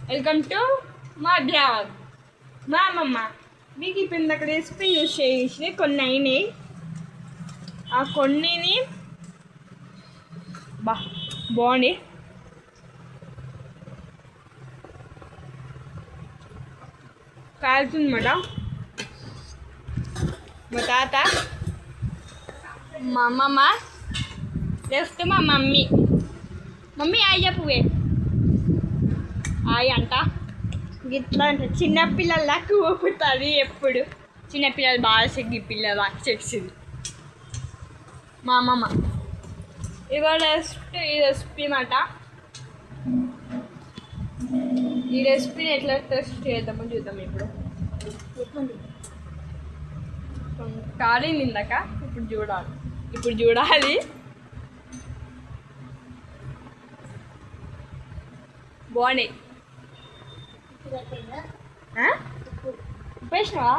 Welcome to మా blog. మా అమ్మమ్మ మీకు ఇప్పుడు ఇందాక రెసిపీ యూజ్ చేసి కొన్ని అయినాయి. ఆ కొన్నిని బాగుంది. కాలుతుందన్నమాట. మా తాత, మా అమ్మమ్మ, నెక్స్ట్ మా మమ్మీ. మమ్మీ ఆయి చెప్పువే. ఆయి అంట గిట్లా అంట. చిన్నపిల్లలకు ఊపుతుంది ఎప్పుడు. చిన్నపిల్లలు బాగా చెగ్గి పిల్లలు బాగా చేసింది మా అమ్మమ్మ. ఇవాళ నెక్స్ట్ ఈ రెసిపీ మాట. ఈ రెసిపీని ఎట్లా టెస్ట్ చేద్దామో చూద్దాం. ఇప్పుడు కాలింది ఇందాక, ఇప్పుడు చూడాలి. బాగున్నాయి. ఉప్పేసినావా?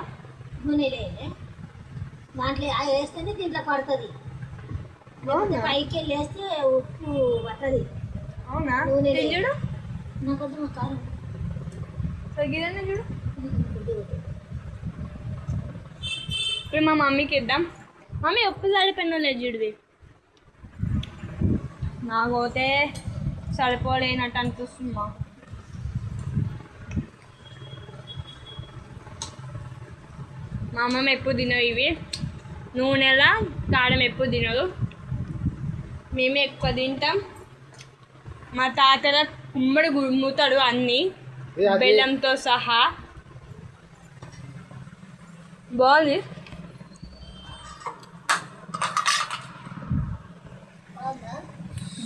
దాంట్లో అది వేస్తేనే దీంట్లో పడుతుంది. పైకి వెళ్ళి వేస్తే ఉప్పు పట్టది. అవునా? చూడు నాకు కొంచెం కారం తగ్గిదన్నా చూడు. ఇప్పుడు మా మమ్మీకి ఇద్దాం. మమ్మీ ఉప్పు సరిపోయిన లేదు చూడువి. నాకైతే సరిపోలేనట్టు అనిపిస్తుందా. మా అమ్మమ్మ ఎప్పుడు తినవు ఇవి. నూనెలా కారం ఎప్పుడు తినదు. మేమే ఎక్కువ తింటాం. మా తాతల కుమ్మడి గుమ్ముతాడు అన్నీ బెల్లంతో సహా. బాగుంది.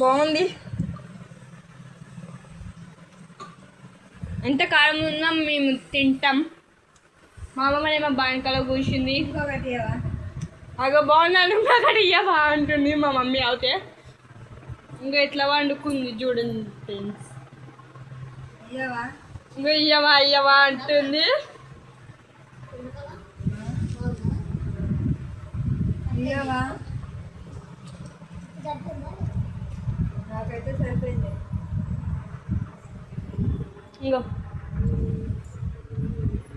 బాగుంది. ఎంత కారం ఉన్నా మేము తింటాం. మా అమ్మమ్మనేమో బాణకాల కూర్చుంది. అగో బాగున్నాను ఒకటి ఇయ్యవా అంటుంది మా మమ్మీ. అవుతే ఇంకా ఎట్లా వండుకుంది చూడండి ఫ్రెండ్స్. ఇంకా ఇయ్యవా అంటుంది. నాకైతే సరిపోయింది. ఇంకో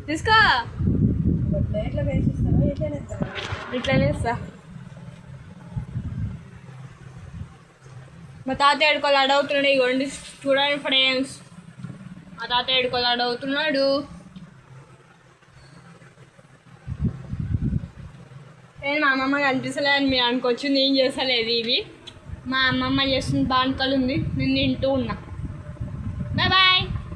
తీసుకో. ఇట్లనే ఇస్తా. మా తాత ఏడుకోవాలి అడవుతున్నాడు. ఇగోండి చూడండి ఫ్రెండ్స్, మా తాత ఏడుకోవాలి అడవుతున్నాడు. నేను మా అమ్మమ్మ కనిపిస్తలేదు అని మీరు అనుకోవచ్చు. నేను చేస్తలేదు ఇవి. మా అమ్మమ్మ చేస్తున్న బాణకాలు ఉంది, నేను తింటూ ఉన్నా.